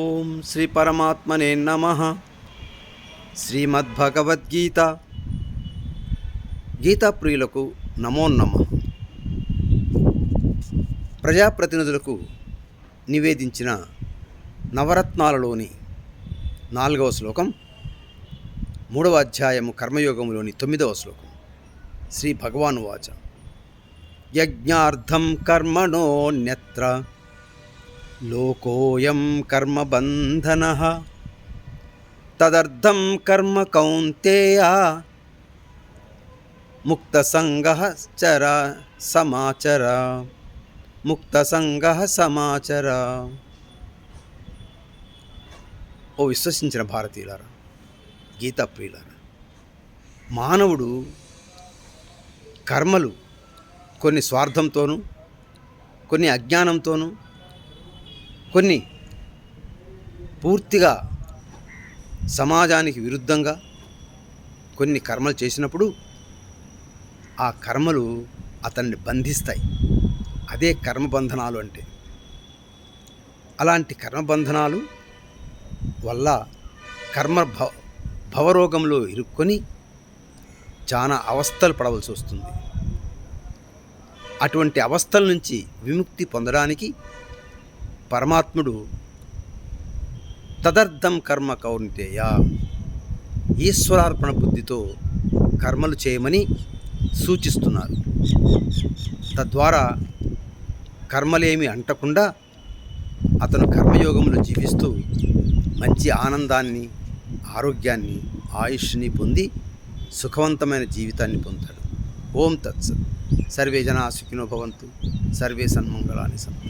ఓం శ్రీ పరమాత్మనే నమః. శ్రీమద్భగవద్గీత గీతా ప్రియులకు నమో నమః. ప్రజాప్రతినిధులకు నివేదించిన నవరత్నాలలోని 4వ శ్లోకం, 3వ అధ్యాయము కర్మయోగంలోని 9వ శ్లోకం. శ్రీ భగవాను వాచ: యజ్ఞార్థం కర్మణోన్యత్ర లోకోయం కర్మబంధనః తదర్థం కర్మ కౌంతేయ ముక్తసంగః సమాచర. ఓ విశ్వసించిన భారతీయులారా, గీతా ప్రియులారా, మానవుడు కర్మలు కొన్ని స్వార్థంతోనూ, కొన్ని అజ్ఞానంతోనూ, కొన్ని పూర్తిగా సమాజానికి విరుద్ధంగా కొన్ని కర్మలు చేసినప్పుడు ఆ కర్మలు అతన్ని బంధిస్తాయి. అదే కర్మబంధనాలు అంటే. అలాంటి కర్మబంధనాలు వల్ల భవరోగంలో ఇరుక్కొని చాలా అవస్థలు పడవలసి వస్తుంది. అటువంటి అవస్థల నుంచి విముక్తి పొందడానికి పరమాత్ముడు తదర్థం కర్మ కౌంతేయ, ఈశ్వరార్పణ బుద్ధితో కర్మలు చేయమని సూచిస్తున్నారు. తద్వారా కర్మలేమి అంటకుండా అతను కర్మయోగంలో జీవిస్తూ మంచి ఆనందాన్ని, ఆరోగ్యాన్ని, ఆయుష్ని పొంది సుఖవంతమైన జీవితాన్ని పొందుతాడు. ఓం తత్సత్. సర్వే జనా సుఖినో భవంతు. సర్వే సన్మంగళాని సంతు.